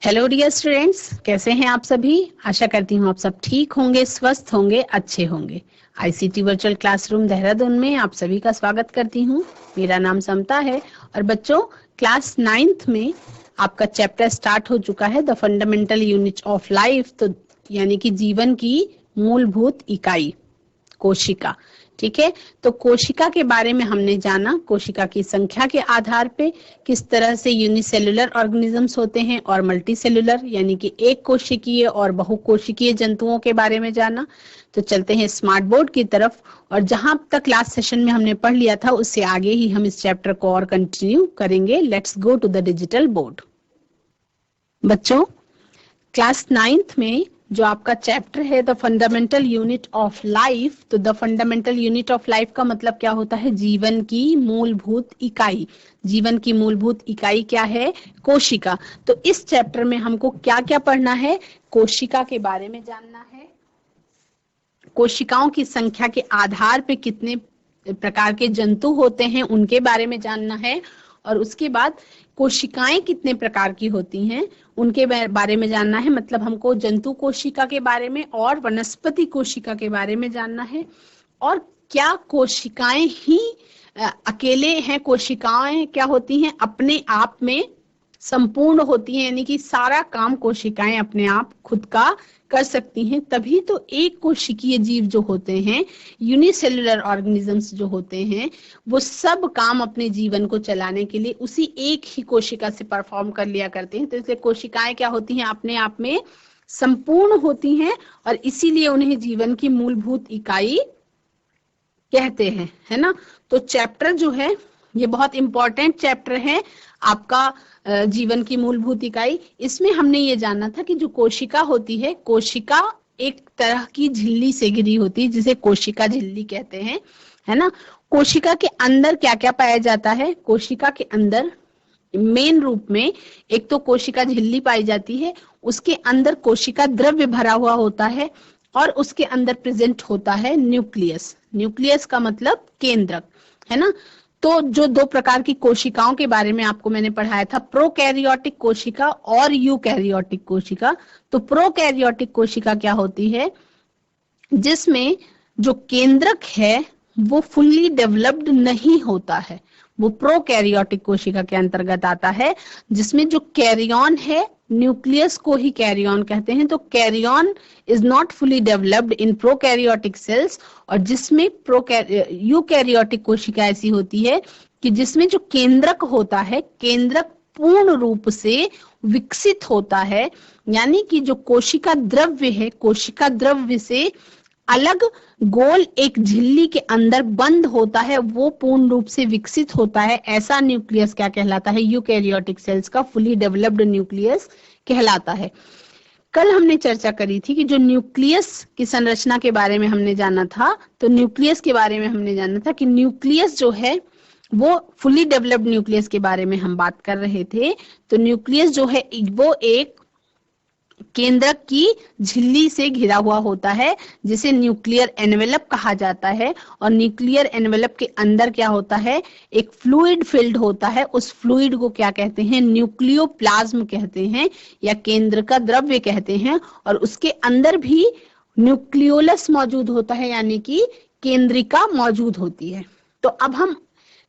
Hello dear students, कैसे हैं आप सभी। आशा करती हूँ आप सब ठीक होंगे, स्वस्थ होंगे, अच्छे होंगे। आईसीटी वर्चुअल क्लासरूम देहरादून में आप सभी का स्वागत करती हूँ। मेरा नाम समता है और बच्चों क्लास 9th में आपका चैप्टर स्टार्ट हो चुका है the fundamental unit of life, तो यानी कि जीवन की मूलभूत इकाई कोशिका। ठीक है, तो कोशिका के बारे में हमने जाना, कोशिका की संख्या के आधार पे किस तरह से यूनिसेलुलर ऑर्गेनिजम्स होते हैं और मल्टीसेलुलर यानी कि एक कोशिकीय और बहुकोशिकीय जंतुओं के बारे में जाना। तो चलते हैं स्मार्ट बोर्ड की तरफ, और जहां तक लास्ट सेशन में हमने पढ़ लिया था उससे आगे ही हम इस चैप्टर को और कंटिन्यू करेंगे। Let's go to the digital board. बच्चों क्लास 9th में जो आपका चैप्टर है the fundamental unit of life, तो the fundamental unit of life का मतलब क्या होता है? जीवन की मूलभूत इकाई। जीवन की मूलभूत इकाई क्या है? कोशिका। तो इस चैप्टर में हमको क्या क्या पढ़ना है? कोशिका के बारे में जानना है, कोशिकाओं की संख्या के आधार पे कितने प्रकार के जंतु होते हैं उनके बारे में जानना है, और उसके बाद कोशिकाएं कितने प्रकार की होती हैं उनके बारे में जानना है। मतलब हमको जंतु कोशिका के बारे में और वनस्पति कोशिका के बारे में जानना है, और क्या कोशिकाएं ही अकेले हैं? कोशिकाएं क्या होती हैं? अपने आप में संपूर्ण होती हैं, यानी कि सारा काम कोशिकाएं अपने आप खुद का कर सकती हैं। तभी तो एक कोशिकीय जीव जो होते हैं, यूनिसेलुलर ऑर्गेनिजम्स जो होते हैं, वो सब काम अपने जीवन को चलाने के लिए उसी एक ही कोशिका से परफॉर्म कर लिया करते हैं। तो इसलिए कोशिकाएं क्या होती हैं? अपने आप में संपूर्ण होती हैं, और इसीलिए उन्हें जीवन की मूलभूत इकाई कहते हैं, है ना। तो चैप्टर जो है ये बहुत इंपॉर्टेंट चैप्टर है आपका, जीवन की मूलभूत इकाई। इसमें हमने ये जाना था कि जो कोशिका होती है, कोशिका एक तरह की झिल्ली से घिरी होती है जिसे कोशिका झिल्ली कहते हैं, है ना। कोशिका के अंदर क्या क्या पाया जाता है? कोशिका के अंदर मेन रूप में एक तो कोशिका झिल्ली पाई जाती है, उसके अंदर कोशिका द्रव्य भरा हुआ होता है, और उसके अंदर प्रेजेंट होता है न्यूक्लियस। न्यूक्लियस का मतलब केंद्रक, है ना। तो जो दो प्रकार की कोशिकाओं के बारे में आपको मैंने पढ़ाया था, प्रोकैरियोटिक कोशिका और यूकैरियोटिक कोशिका। तो प्रोकैरियोटिक कोशिका क्या होती है? जिसमें जो केंद्रक है वो फुल्ली डेवलप्ड नहीं होता है, वो प्रोकैरियोटिक कोशिका के अंतर्गत आता है। जिसमें जो कैरियन है, न्यूक्लियस को ही कैरियन कहते हैं, तो karyon is not fully developed in prokaryotic cells. और जिसमें यूकैरियोटिक कोशिका ऐसी होती है कि जिसमें जो केंद्रक होता है, केंद्रक पूर्ण रूप से विकसित होता है, यानी कि जो कोशिका द्रव्य है, कोशिका द्रव्य से अलग गोल एक झिल्ली के अंदर बंद होता है, वो पूर्ण रूप से विकसित होता है। ऐसा न्यूक्लियस क्या कहलाता है? यूकैरियोटिक सेल्स का फुली डेवलप्ड न्यूक्लियस कहलाता है। कल हमने चर्चा करी थी कि जो न्यूक्लियस की संरचना के बारे में हमने जाना था, तो न्यूक्लियस के बारे में हमने जाना था कि न्यूक्लियस जो है वो फुली डेवलप्ड न्यूक्लियस के बारे में हम बात कर रहे थे। तो न्यूक्लियस जो है वो एक केंद्रक की झिल्ली से घिरा हुआ होता है, जिसे न्यूक्लियर एनवेलप कहा जाता है। और न्यूक्लियर एनवेलप के अंदर क्या होता है? एक फ्लूइड फिल्ड होता है। उस फ्लूइड को क्या कहते हैं? न्यूक्लियोप्लाज्म कहते हैं, या केंद्र का द्रव्य कहते हैं। और उसके अंदर भी न्यूक्लियोलस मौजूद होता है, यानी कि केंद्रिका मौजूद होती है। तो अब हम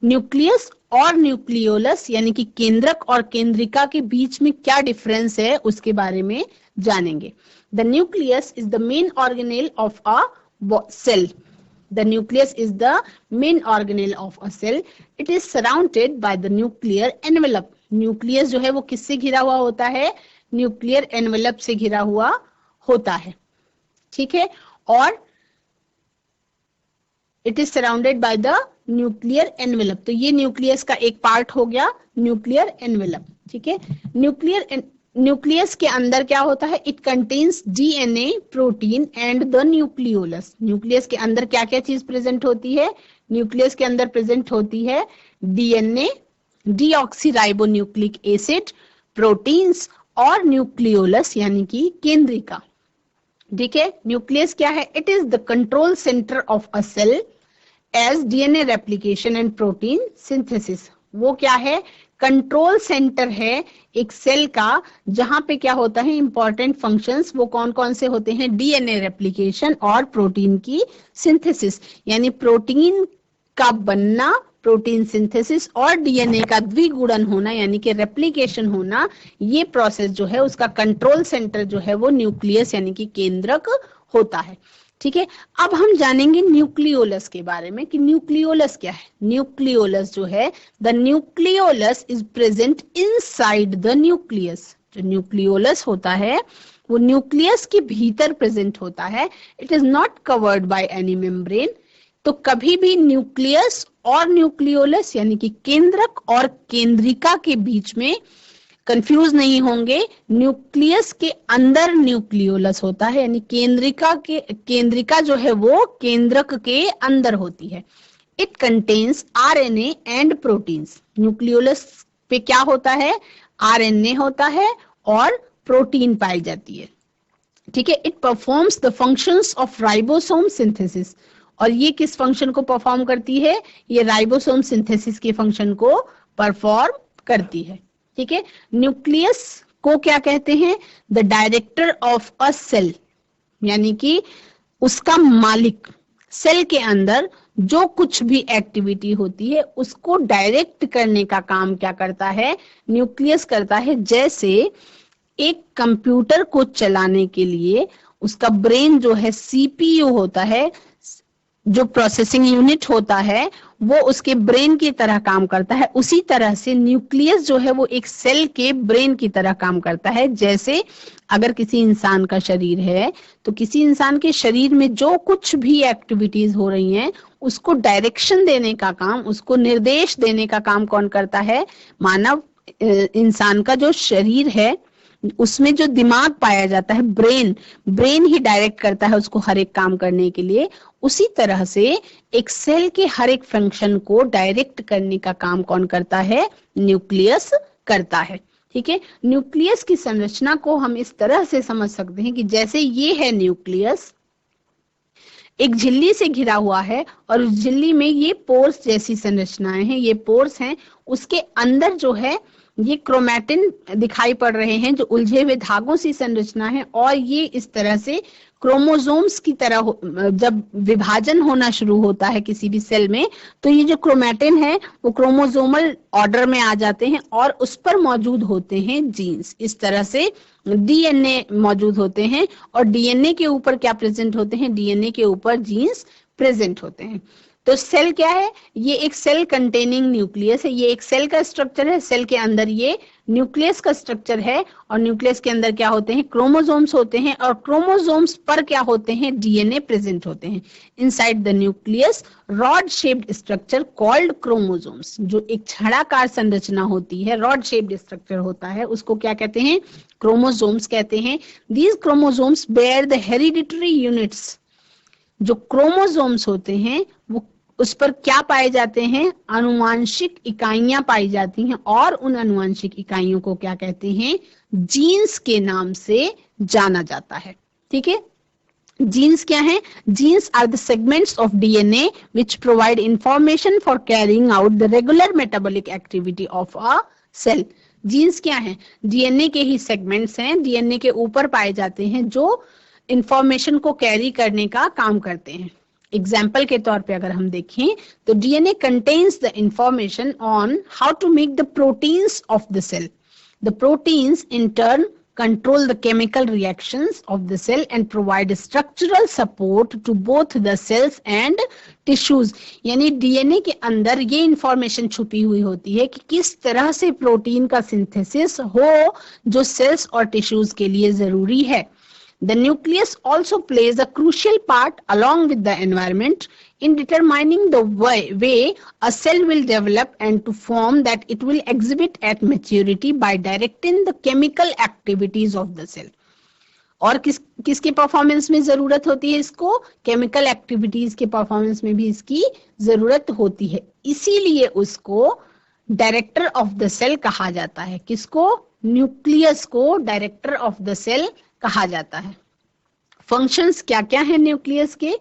न्यूक्लियस और न्यूक्लियोलस यानी कि केंद्रक और केंद्रिका के बीच में क्या डिफरेंस है उसके बारे में जानेंगे। The nucleus is the main organelle of a cell. The nucleus is the main organelle of a cell. It is surrounded by the nuclear envelope. Nucleus जो है वो किससे घिरा हुआ होता है? न्यूक्लियर एनवेलप से घिरा हुआ होता है, ठीक है। और it is surrounded by the nuclear envelope. तो ये न्यूक्लियस का एक पार्ट हो गया, न्यूक्लियर एनवेलप, ठीक है। न्यूक्लियस के अंदर क्या होता है? It contains DNA, protein and the nucleolus. Nucleus के अंदर क्या क्या चीज प्रेजेंट होती है? न्यूक्लियस के अंदर प्रेजेंट होती है डीएनए, डीऑक्सीराइबोन्यूक्लिक एसिड, प्रोटीन्स और न्यूक्लियोलस यानी कि केंद्रिका, ठीक है। न्यूक्लियस क्या है? It is the control centre of a cell as DNA replication and protein synthesis. वो क्या है? कंट्रोल सेंटर है एक सेल का, जहां पे क्या होता है इंपॉर्टेंट फंक्शंस, वो कौन कौन से होते हैं, डीएनए रेप्लिकेशन और प्रोटीन की सिंथेसिस, यानी प्रोटीन का बनना, प्रोटीन सिंथेसिस और डीएनए का द्विगुणन होना यानी कि रेप्लिकेशन होना, ये प्रोसेस जो है उसका कंट्रोल सेंटर जो है वो न्यूक्लियस यानी कि केंद्रक होता है। ठीक है, अब हम जानेंगे न्यूक्लियोलस के बारे में कि न्यूक्लियोलस क्या है। न्यूक्लियोलस जो है, the nucleolus is present inside the nucleus. जो न्यूक्लियोलस होता है वो न्यूक्लियस के भीतर प्रेजेंट होता है। It is not covered by any membrane. तो कभी भी न्यूक्लियस और न्यूक्लियोलस यानी कि केंद्रक और केंद्रिका के बीच में कंफ्यूज नहीं होंगे। न्यूक्लियस के अंदर न्यूक्लियोलस होता है, यानी केंद्रिका जो है वो केंद्रक के अंदर होती है। It contains RNA and proteins. Nucleolus पे क्या होता है, आरएनए होता है और प्रोटीन पाई जाती है। ठीक है, it performs the functions of ribosome synthesis. और ये किस फंक्शन को परफॉर्म करती है, ये राइबोसोम सिंथेसिस के फंक्शन को परफॉर्म करती है। ठीक है, न्यूक्लियस को क्या कहते हैं, the director of a cell, यानी कि उसका मालिक। सेल के अंदर जो कुछ भी एक्टिविटी होती है उसको डायरेक्ट करने का काम क्या करता है, न्यूक्लियस करता है। जैसे एक कंप्यूटर को चलाने के लिए उसका ब्रेन जो है सीपीयू होता है, जो प्रोसेसिंग यूनिट होता है वो उसके ब्रेन की तरह काम करता है, उसी तरह से न्यूक्लियस जो है वो एक सेल के ब्रेन की तरह काम करता है। जैसे अगर किसी इंसान का शरीर है तो किसी इंसान के शरीर में जो कुछ भी एक्टिविटीज हो रही हैं उसको डायरेक्शन देने का काम, उसको निर्देश देने का काम कौन करता है, मानव इंसान का जो शरीर है उसमें जो दिमाग पाया जाता है, ब्रेन ही डायरेक्ट करता है उसको हर एक काम करने के लिए। उसी तरह से एक सेल के हर एक फंक्शन को डायरेक्ट करने का काम कौन करता है, न्यूक्लियस करता है। ठीक है, न्यूक्लियस की संरचना को हम इस तरह से समझ सकते हैं कि जैसे ये है न्यूक्लियस, एक झिल्ली से घिरा हुआ है और उस झिल्ली में ये पोर्स जैसी संरचनाएं हैं, ये पोर्स हैं, उसके अंदर जो है ये क्रोमैटिन दिखाई पड़ रहे हैं जो उलझे हुए धागों सी संरचना है। और ये इस तरह से क्रोमोसोम्स की तरह जब विभाजन होना शुरू होता है किसी भी सेल में, तो ये जो क्रोमैटिन है वो क्रोमोसोमल ऑर्डर में आ जाते हैं और उस पर मौजूद होते हैं जीन्स। इस तरह से डीएनए मौजूद होते हैं और डीएनए के ऊपर क्या प्रेजेंट होते हैं, डीएनए के ऊपर जीन्स प्रेजेंट होते हैं। तो सेल क्या है, ये एक सेल कंटेनिंग न्यूक्लियस है, ये एक सेल का स्ट्रक्चर है। सेल के अंदर ये न्यूक्लियस का स्ट्रक्चर है और न्यूक्लियस के अंदर क्या होते हैं, क्रोमोसोम्स होते हैं और क्रोमोसोम्स पर क्या होते हैं, डीएनए प्रेजेंट होते हैं। Inside the nucleus rod shaped structure called chromosomes, जो एक छड़ाकार संरचना होती है, रॉड शेप्ड स्ट्रक्चर होता है, उसको क्या कहते हैं, क्रोमोसोम्स कहते हैं। These chromosomes bear the hereditary units. जो क्रोमोसोम्स होते हैं वो उस पर क्या पाए जाते हैं, आनुवांशिक इकाइयां पाई जाती हैं और उन आनुवांशिक इकाइयों को क्या कहते हैं, जीन्स के नाम से जाना जाता है। ठीक है, जीन्स क्या है, genes are the segments of DNA which provide information for carrying out the regular metabolic activity of a cell. Genes क्या है, डीएनए के ही सेगमेंट्स हैं, डीएनए के ऊपर पाए जाते हैं जो इंफॉर्मेशन को कैरी करने का काम करते हैं। एग्जाम्पल के तौर पे अगर हम देखें तो DNA contains the information on how to make the proteins of the cell. The proteins in turn control the chemical reactions of the cell and provide structural support to both the cells and tissues। यानी DNA के अंदर ये information छुपी हुई होती है कि किस तरह से प्रोटीन का सिंथेसिस हो जो सेल्स और टिश्यूज के लिए जरूरी है। The nucleus also plays a crucial part along with the environment in determining the way a cell will develop and to form that it will exhibit at maturity by directing the chemical activities of the cell। और किसके performance में जरूरत होती है इसको, chemical activities के performance में भी इसकी जरूरत होती है। इसीलिए उसको डायरेक्टर ऑफ द सेल कहा जाता है। किसको, न्यूक्लियस को डायरेक्टर ऑफ द सेल कहा जाता है। फंक्शंस क्या क्या है न्यूक्लियस के,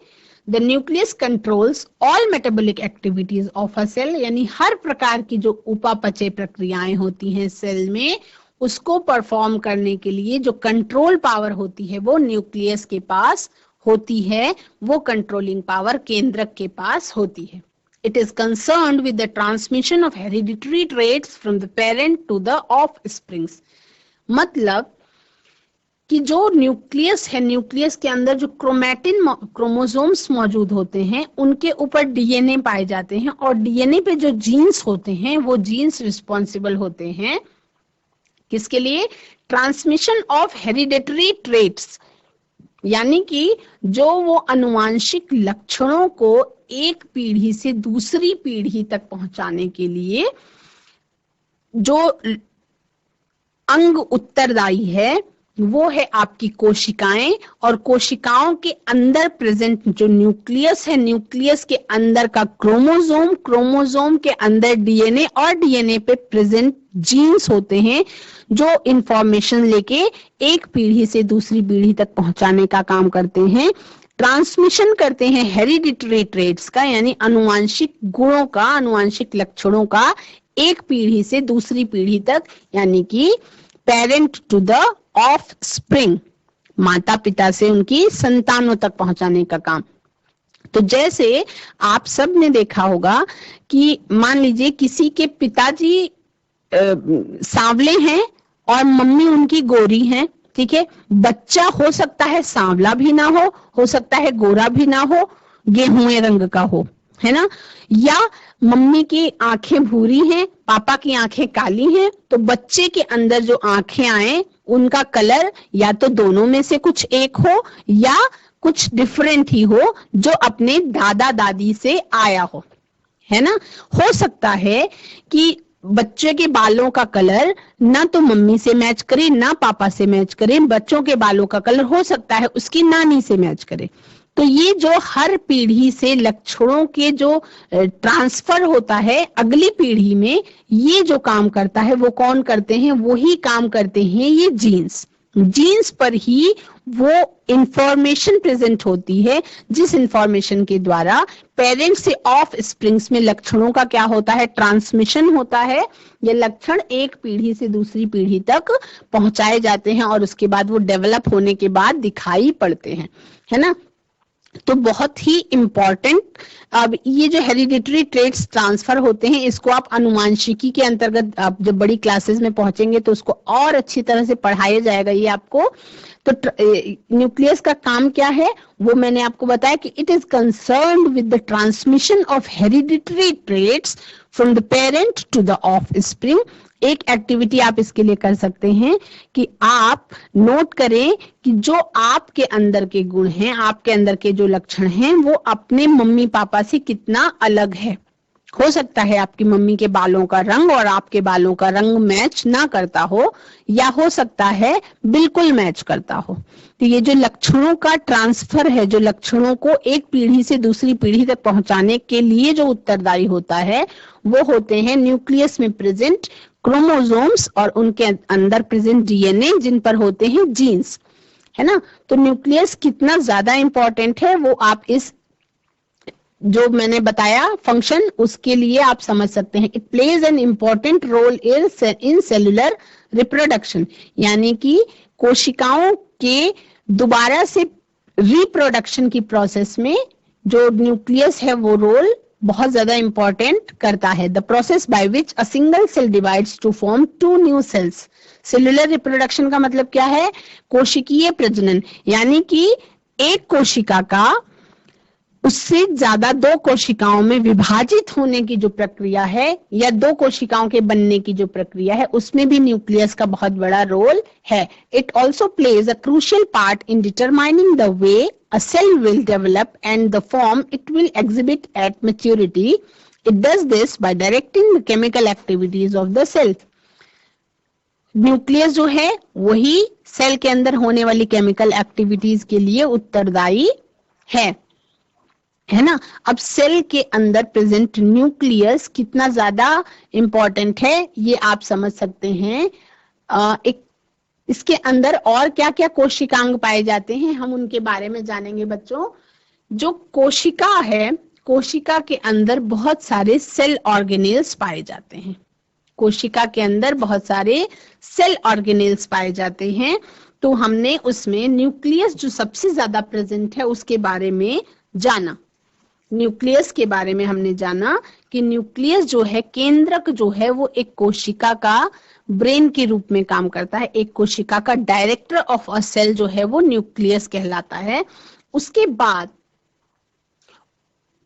the nucleus controls all metabolic activities of a cell, यानी हर प्रकार की जो उपापचय प्रक्रियाएं होती हैं सेल में, उसको परफॉर्म करने के लिए जो कंट्रोल पावर होती है वो न्यूक्लियस के पास होती है, वो कंट्रोलिंग पावर केंद्रक के पास होती है. It is concerned with the transmission of hereditary traits from the parent to the offsprings. मतलब कि जो न्यूक्लियस है, न्यूक्लियस के अंदर जो क्रोमोसोम्स मौजूद होते हैं उनके ऊपर डीएनए पाए जाते हैं, और डीएनए पे जो जीन्स होते हैं वो जीन्स रिस्पॉन्सिबल होते हैं किसके लिए? ट्रांसमिशन ऑफ हेरिडेटरी ट्रेट्स, यानी कि जो वो अनुवांशिक लक्षणों को एक पीढ़ी से दूसरी पीढ़ी तक पहुंचाने के लिए जो अंग उत्तरदायी है वो है आपकी कोशिकाएं, और कोशिकाओं के अंदर प्रेजेंट जो न्यूक्लियस है, न्यूक्लियस के अंदर का क्रोमोसोम, क्रोमोसोम के अंदर डीएनए, और डीएनए पे प्रेजेंट जीन्स होते हैं जो इंफॉर्मेशन लेके एक पीढ़ी से दूसरी पीढ़ी तक पहुंचाने का काम करते हैं, ट्रांसमिशन करते हैं हेरिडिटरी ट्रेट्स का, यानी अनुवांशिक गुणों का, अनुवांशिक लक्षणों का एक पीढ़ी से दूसरी पीढ़ी तक, यानी कि parent to the offspring, माता पिता से उनकी संतानों तक पहुंचाने का काम. तो जैसे आप सब ने देखा होगा कि मान लीजिए किसी के पिताजी सांवले हैं और मम्मी उनकी गोरी हैं, ठीक है, बच्चा हो सकता है सांवला भी ना हो सकता है गोरा भी ना हो, गेहूं रंग का हो, है ना, या मम्मी की आंखें भूरी हैं, पापा की आंखें काली हैं, तो बच्चे के अंदर जो आंखें आए उनका कलर या तो दोनों में से कुछ एक हो या कुछ डिफरेंट ही हो जो अपने दादा दादी से आया हो, है ना. हो सकता है कि बच्चे के बालों का कलर ना तो मम्मी से मैच करे ना पापा से मैच करे, बच्चों के बालों का कलर हो सकता है उसकी नानी से मैच करे. तो ये जो हर पीढ़ी से लक्षणों के जो ट्रांसफर होता है अगली पीढ़ी में, ये जो काम करता है वो कौन करते हैं? वही काम करते हैं ये जीन्स. जीन्स पर ही वो इंफॉर्मेशन प्रेजेंट होती है जिस इंफॉर्मेशन के द्वारा पेरेंट से ऑफ स्प्रिंग्स में लक्षणों का क्या होता है? ट्रांसमिशन होता है. ये लक्षण एक पीढ़ी से दूसरी पीढ़ी तक पहुंचाए जाते हैं और उसके बाद वो डेवलप होने के बाद दिखाई पड़ते हैं, है ना. तो बहुत ही इंपॉर्टेंट, अब ये जो हेरिडिटरी ट्रेट्स ट्रांसफर होते हैं इसको आप अनुवांशिकी के अंतर्गत आप जब बड़ी क्लासेस में पहुंचेंगे तो उसको और अच्छी तरह से पढ़ाया जाएगा ये आपको. तो न्यूक्लियस का काम क्या है वो मैंने आपको बताया कि it is concerned with the transmission of hereditary traits from the parent to the offspring. एक एक्टिविटी आप इसके लिए कर सकते हैं कि आप नोट करें कि जो आपके अंदर के गुण हैं, आपके अंदर के जो लक्षण हैं वो अपने मम्मी पापा से कितना अलग है. हो सकता है आपकी मम्मी के बालों का रंग और आपके बालों का रंग मैच ना करता हो, या हो सकता है बिल्कुल मैच करता हो. तो ये जो लक्षणों का ट्रांसफर है, जो लक्षणों को एक पीढ़ी से दूसरी पीढ़ी तक पहुंचाने के लिए जो उत्तरदायी होता है वो होते हैं न्यूक्लियस में प्रेजेंट क्रोमोसोम्स और उनके अंदर प्रेजेंट डीएनए जिन पर होते हैं जीन्स, है ना. तो न्यूक्लियस कितना ज्यादा इंपॉर्टेंट है वो आप इस जो मैंने बताया फंक्शन उसके लिए आप समझ सकते हैं. It plays an important role in cellular reproduction, यानी कि कोशिकाओं के दोबारा से रिप्रोडक्शन की प्रोसेस में जो न्यूक्लियस है वो रोल बहुत ज्यादा इंपॉर्टेंट करता है. The process by which a single cell divides to form two new cells. Cellular reproduction का मतलब क्या है? कोशिकीय प्रजनन, यानी कि एक कोशिका का उससे ज्यादा दो कोशिकाओं में विभाजित होने की जो प्रक्रिया है या दो कोशिकाओं के बनने की जो प्रक्रिया है उसमें भी न्यूक्लियस का बहुत बड़ा रोल है. It also plays a crucial part in determining the way a cell will develop and the form it will exhibit at maturity. It does this by directing the chemical activities of the cell. Nucleus जो है वही cell के अंदर होने वाली chemical activities के लिए उत्तरदायी है ना. अब सेल के अंदर प्रेजेंट न्यूक्लियस कितना ज्यादा इंपॉर्टेंट है ये आप समझ सकते हैं. एक इसके अंदर और क्या क्या कोशिकांग पाए जाते हैं हम उनके बारे में जानेंगे बच्चों. जो कोशिका है, कोशिका के अंदर बहुत सारे सेल ऑर्गेनेल्स पाए जाते हैं। कोशिका के अंदर बहुत सारे सेल ऑर्गेनेल्स पाए जाते हैं। तो हमने उसमें न्यूक्लियस जो सबसे ज्यादा प्रेजेंट है उसके बारे में जाना। न्यूक्लियस के बारे में हमने जाना कि न्यूक्लियस जो है, केंद्रक जो है, वो एक कोशिका का ब्रेन के रूप में काम करता है। एक कोशिका का डायरेक्टर ऑफ अ सेल जो है वो न्यूक्लियस कहलाता है। उसके बाद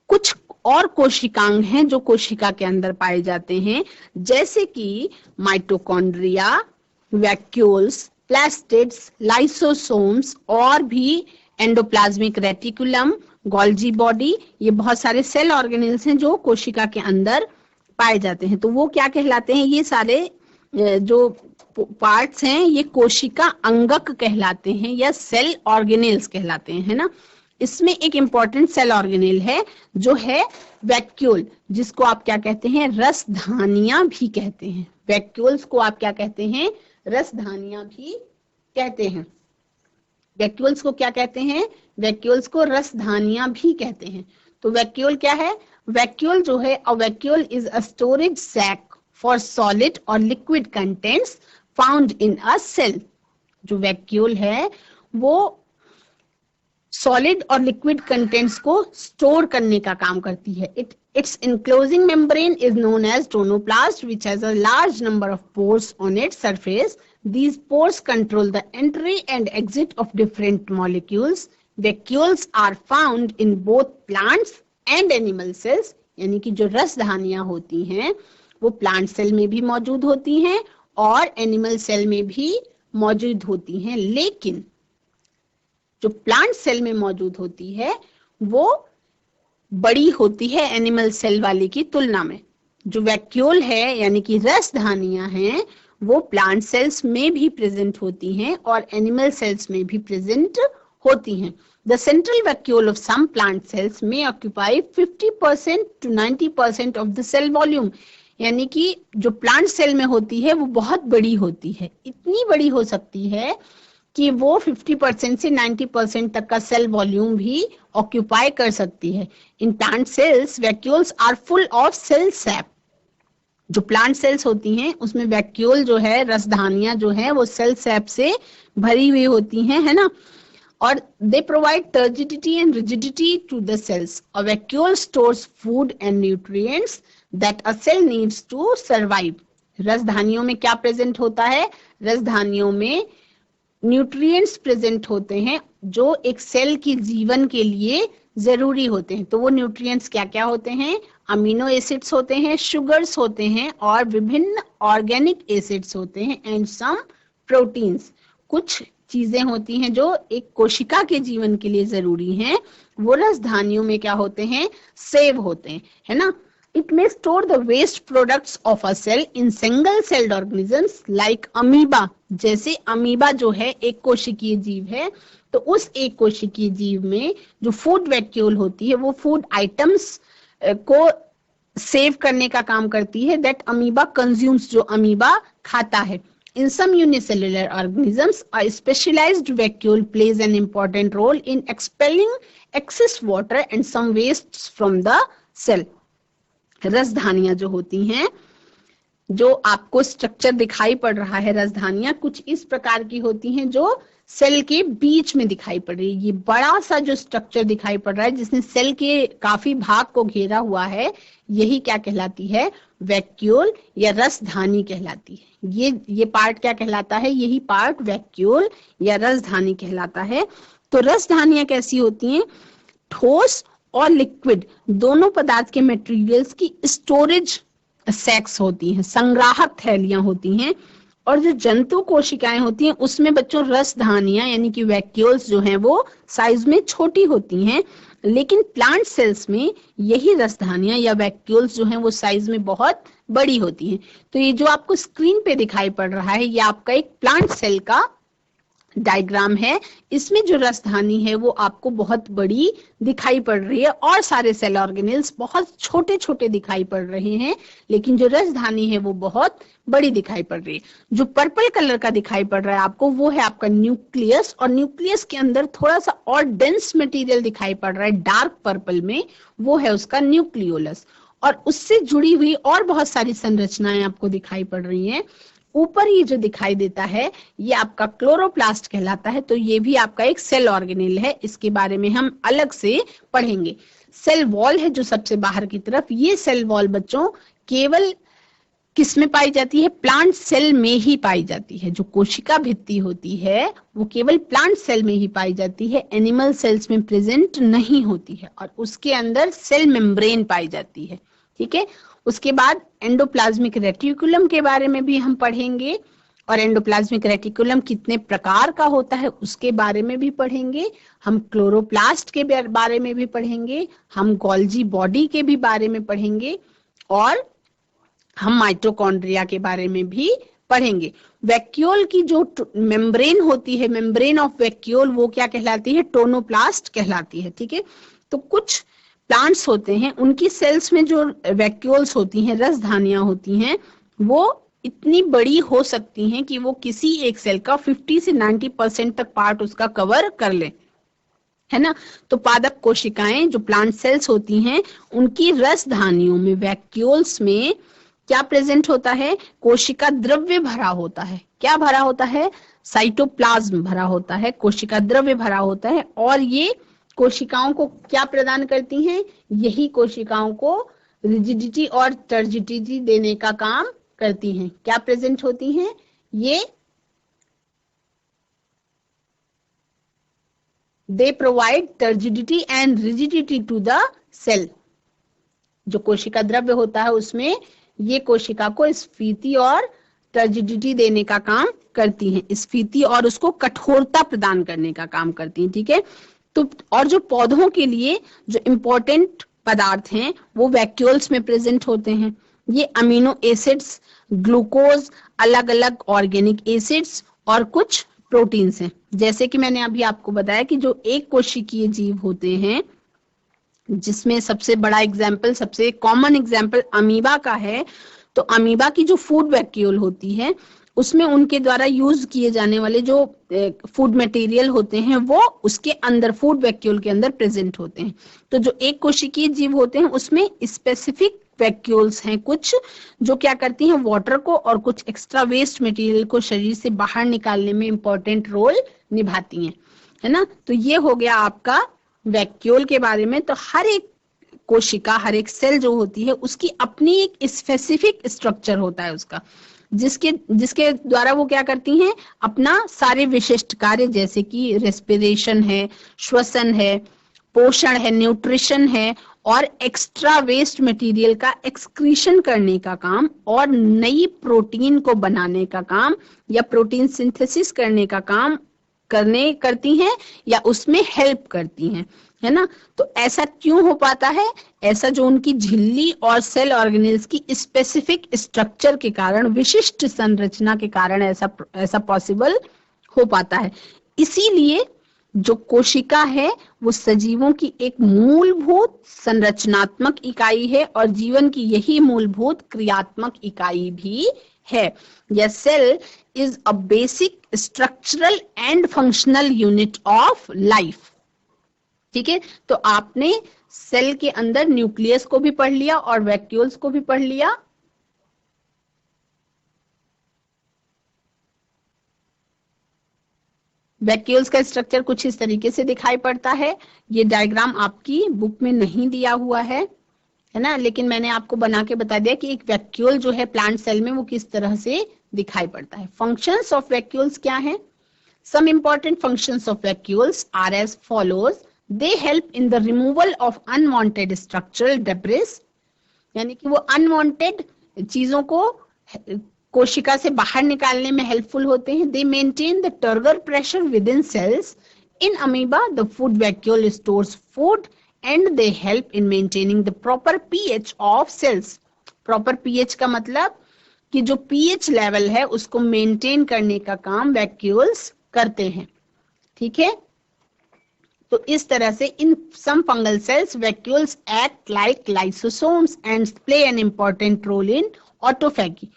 कुछ और कोशिकांग हैं जो कोशिका के अंदर पाए जाते हैं, जैसे कि माइटोकॉन्ड्रिया, वैक्यूल्स, प्लास्टिड्स, लाइसोसोम्स और भी एंडोप्लाज्मिक रेटिकुलम, गोल्जी बॉडी। ये बहुत सारे सेल ऑर्गेनेल्स हैं जो कोशिका के अंदर पाए जाते हैं। तो वो क्या कहलाते हैं? ये सारे जो पार्ट्स हैं ये कोशिका अंगक कहलाते हैं या सेल ऑर्गेनेल्स कहलाते हैं, है ना। इसमें एक इंपॉर्टेंट सेल ऑर्गेनेल है जो है वैक्यूल, जिसको आप क्या कहते हैं? रसधानियां भी कहते हैं। वैक्यूल्स को आप क्या कहते हैं? रसधानियां भी कहते हैं। वैक्यूल्स को क्या कहते हैं? वैक्यूल्स को रसधानियां भी कहते हैं। तो वैक्यूल क्या है? वैक्यूल जो है, a vacuole is a storage sac for solid और liquid contents found in a cell. जो वैक्यूल है वो सॉलिड और लिक्विड कंटेंट्स को स्टोर करने का काम करती है। Its enclosing membrane is known as tonoplast, which has a large number of pores on its surface. These pores control the entry and exit of different molecules. Vacuoles are found in both plants and animal cells. यानी कि जो रसधानियां होती हैं वो plant cell में भी मौजूद होती हैं और एनिमल सेल में भी मौजूद होती हैं। लेकिन जो प्लांट सेल में मौजूद होती है वो बड़ी होती है एनिमल सेल वाली की तुलना में। जो वैक्यूल है यानी कि रसधानियां हैं वो प्लांट सेल्स में भी प्रेजेंट होती हैं और एनिमल सेल्स में भी प्रेजेंट होती हैं। The central vacuole of some plant cells में occupy 50% to 90% of the cell volume. यानी कि जो प्लांट सेल में होती है वो बहुत बड़ी होती है, इतनी बड़ी हो सकती है कि वो 50% से 90% तक का सेल वॉल्यूम भी ऑक्यूपाई कर सकती है। In plant cells vacuoles are full of cell sap. जो प्लांट सेल्स होती हैं उसमें वैक्यूल जो है, रसधानियां जो है वो सेल सैप से भरी हुई होती हैं, है ना। और they provide turgidity and rigidity to the cells. A vacuole stores food and nutrients that a cell needs to survive. रसधानियों में क्या प्रेजेंट होता है? रसधानियों में न्यूट्रिएंट्स प्रेजेंट होते हैं जो एक सेल के जीवन के लिए जरूरी होते हैं। तो वो न्यूट्रिएंट्स क्या क्या होते हैं? अमीनो एसिड्स होते हैं, शुगर्स होते हैं और विभिन्न ऑर्गेनिक एसिड्स होते हैं एंड सम प्रोटीन्स। कुछ चीजें होती हैं जो एक कोशिका के जीवन के लिए जरूरी हैं, वो रसधानियों में क्या होते हैं? सेव होते हैं, है ना। It may store the waste products of a cell in single-celled organisms like amoeba. जैसे अमीबा जो है एक कोशिकीय जीव है, तो उस एक कोशिकीय जीव में जो फूड वैक्यूल होती है वो फूड आइटम्स को सेव करने का काम करती है। दैट अमीबा कंज्यूम्स, जो अमीबा खाता है। In some unicellular organisms, a specialized vacuole plays an important role in expelling excess water and some wastes from the cell. रसधानियां जो होती हैं, जो आपको स्ट्रक्चर दिखाई पड़ रहा है, रसधानियां कुछ इस प्रकार की होती हैं जो सेल के बीच में दिखाई पड़ रही है। ये बड़ा सा जो स्ट्रक्चर दिखाई पड़ रहा है जिसने सेल के काफी भाग को घेरा हुआ है, यही क्या कहलाती है? वैक्यूल या रसधानी कहलाती है। ये पार्ट क्या कहलाता है? यही पार्ट वैक्यूल या रसधानी कहलाता है। तो रसधानियां कैसी होती हैं? ठोस और लिक्विड दोनों पदार्थ के मटेरियल्स की स्टोरेज सैक्स होती हैं, संग्राहक थैलियां होती हैं। और जो जंतु कोशिकाएं होती हैं उसमें बच्चों रसधानियां यानी कि वैक्यूल्स जो हैं वो साइज में छोटी होती हैं, लेकिन प्लांट सेल्स में यही रसधानियां या वैक्यूल्स जो हैं वो साइज में बहुत बड़ी होती हैं। तो ये जो आपको स्क्रीन पे दिखाई पड़ रहा है ये आपका एक प्लांट सेल का डायग्राम है, इसमें जो रसधानी है वो आपको बहुत बड़ी दिखाई पड़ रही है और सारे सेल ऑर्गेनेल्स बहुत छोटे छोटे दिखाई पड़ रहे हैं, लेकिन जो रसधानी है वो बहुत बड़ी दिखाई पड़ रही है। जो पर्पल कलर का दिखाई पड़ रहा है आपको वो है आपका न्यूक्लियस, और न्यूक्लियस के अंदर थोड़ा सा और डेंस मटेरियल दिखाई पड़ रहा है डार्क पर्पल में, वो है उसका न्यूक्लियोलस। और उससे जुड़ी हुई और बहुत सारी संरचनाएं आपको दिखाई पड़ रही हैं। ऊपर ये जो दिखाई देता है ये आपका क्लोरोप्लास्ट कहलाता है, तो ये भी आपका एक सेल ऑर्गेनेल है, इसके बारे में हम अलग से पढ़ेंगे। सेल वॉल है जो सबसे बाहर की तरफ, ये सेल वॉल बच्चों केवल किस में पाई जाती है? प्लांट सेल में ही पाई जाती है। जो कोशिका भित्ति होती है वो केवल प्लांट सेल में ही पाई जाती है, एनिमल सेल्स में प्रेजेंट नहीं होती है, और उसके अंदर सेल मेम्ब्रेन पाई जाती है। ठीक है, उसके बाद एंडोप्लाज्मिक रेटिकुलम के बारे में भी हम पढ़ेंगे, और एंडोप्लाज्मिक रेटिकुलम कितने प्रकार का होता है उसके बारे में भी पढ़ेंगे। हम क्लोरोप्लास्ट के बारे में भी पढ़ेंगे, हम गोल्जी बॉडी के भी बारे में पढ़ेंगे, और हम माइटोकॉन्ड्रिया के बारे में भी पढ़ेंगे। वैक्यूल की जो मेम्ब्रेन होती है, मेम्ब्रेन ऑफ वैक्यूल, वो क्या कहलाती है? टोनोप्लास्ट कहलाती है। ठीक है, तो कुछ प्लांट्स होते हैं उनकी सेल्स में जो वैक्यूल्स होती हैं, रसधानियां होती हैं, वो इतनी बड़ी हो सकती हैं कि वो किसी एक सेल का 50 से 90% तक पार्ट उसका कवर कर ले, है ना। तो पादप कोशिकाएं जो प्लांट सेल्स होती हैं उनकी रसधानियों में, वैक्यूल्स में क्या प्रेजेंट होता है? कोशिका द्रव्य भरा होता है। क्या भरा होता है? साइटोप्लाज्म भरा होता है, कोशिका द्रव्य भरा होता है, और ये कोशिकाओं को क्या प्रदान करती हैं? यही कोशिकाओं को रिजिडिटी और टर्जिडिटी देने का काम करती हैं। क्या प्रेजेंट होती हैं? ये they provide turgidity and rigidity to the cell. जो कोशिका द्रव्य होता है उसमें ये कोशिका को स्फीति और टर्जिडिटी देने का काम करती हैं, स्फीति और उसको कठोरता प्रदान करने का काम करती हैं। ठीक है, तो और जो पौधों के लिए जो इम्पोर्टेंट पदार्थ हैं वो वैक्यूल्स में प्रेजेंट होते हैं। ये अमीनो एसिड्स, ग्लूकोज, अलग अलग ऑर्गेनिक एसिड्स और कुछ प्रोटीन्स हैं। जैसे कि मैंने अभी आपको बताया कि जो एक कोशिकीय जीव होते हैं, जिसमें सबसे बड़ा एग्जाम्पल, सबसे कॉमन एग्जाम्पल अमीबा का है, तो अमीबा की जो फूड वैक्यूल होती है उसमें उनके द्वारा यूज किए जाने वाले जो फूड मटेरियल होते हैं वो उसके अंदर, फूड वैक्यूल के अंदर प्रेजेंट होते हैं। तो जो एक कोशिकीय जीव होते हैं उसमें स्पेसिफिक वैक्यूल्स हैं कुछ, जो क्या करती हैं? वाटर को और कुछ एक्स्ट्रा वेस्ट मटेरियल को शरीर से बाहर निकालने में इंपॉर्टेंट रोल निभाती हैं, है ना। तो ये हो गया आपका वैक्यूल के बारे में। तो हर एक कोशिका, हर एक सेल जो होती है उसकी अपनी एक स्पेसिफिक स्ट्रक्चर होता है उसका, जिसके द्वारा वो क्या करती हैं? अपना सारे विशिष्ट कार्य, जैसे कि रेस्पिरेशन है, श्वसन है, पोषण है, न्यूट्रिशन है, और एक्स्ट्रा वेस्ट मटेरियल का एक्सक्रीशन करने का काम, और नई प्रोटीन को बनाने का काम या प्रोटीन सिंथेसिस करने का काम करती हैं या उसमें हेल्प करती हैं, है ना। तो ऐसा क्यों हो पाता है? ऐसा जो उनकी झिल्ली और सेल ऑर्गेनेल्स की स्पेसिफिक स्ट्रक्चर के कारण, विशिष्ट संरचना के कारण ऐसा पॉसिबल हो पाता है। इसीलिए जो कोशिका है वो सजीवों की एक मूलभूत संरचनात्मक इकाई है और जीवन की यही मूलभूत क्रियात्मक इकाई भी है। यह cell is a basic structural and functional unit of life. ठीक है, तो आपने सेल के अंदर न्यूक्लियस को भी पढ़ लिया और वैक्यूल्स को भी पढ़ लिया। वैक्यूल्स का स्ट्रक्चर कुछ इस तरीके से दिखाई पड़ता है। ये डायग्राम आपकी बुक में नहीं दिया हुआ है ना, लेकिन मैंने आपको बना के बता दिया कि एक वैक्यूल जो है प्लांट सेल में वो किस तरह से दिखाई पड़ता है। फंक्शंस ऑफ वैक्यूल्स क्या है? Some important functions of vacuoles are as follows. They help in the removal of unwanted structural debris, यानी कि वो अनवांटेड चीजों को कोशिका से बाहर निकालने में हेल्पफुल होते हैं। They maintain the turgor pressure within cells. In amoeba the food vacuole stores food and they help in maintaining the proper pH of cells. Proper pH का मतलब कि जो पीएच लेवल है उसको मेंटेन करने का काम वैक्यूल्स करते हैं। ठीक है, तो इस तरह से in some fungal cells vacuoles act like lysosomes and play an important role in autophagy.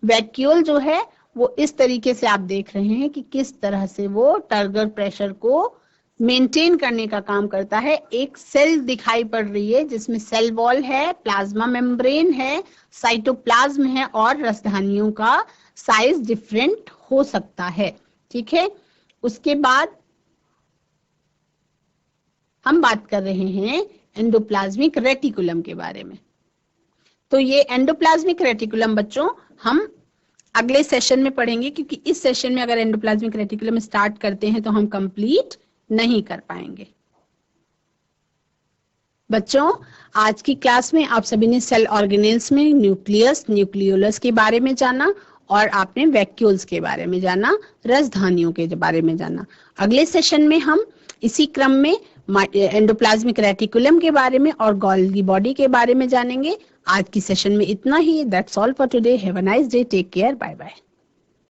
Vacuole जो है वो इस तरीके से आप देख रहे हैं कि किस तरह से वो टर्गर प्रेशर को मेंटेन करने का काम करता है। एक सेल दिखाई पड़ रही है जिसमें सेल वॉल है, प्लाज्मा मेम्ब्रेन है, साइटोप्लाज्म है और रसधानियों का साइज डिफरेंट हो सकता है। ठीक है, उसके बाद हम बात कर रहे हैं एंडोप्लाज्मिक रेटिकुलम के बारे में। तो ये एंडोप्लाज्मिक रेटिकुलम बच्चों हम अगले सेशन में पढ़ेंगे, क्योंकि इस सेशन में अगर एंडोप्लाज्मिक रेटिकुलम स्टार्ट करते हैं तो हम कंप्लीट नहीं कर पाएंगे। बच्चों, आज की क्लास में आप सभी ने सेल ऑर्गेनेल्स में न्यूक्लियस, न्यूक्लियोलस के बारे में जाना और आपने वैक्यूल्स के बारे में जाना, रसधानियों के बारे में जाना। अगले सेशन में हम इसी क्रम में एंडोप्लाज्मिक रेटिकुलम के बारे में और गोल्गी बॉडी के बारे में जानेंगे। आज की सेशन में इतना ही। That's all for today. Have a nice day. Take care. Bye bye.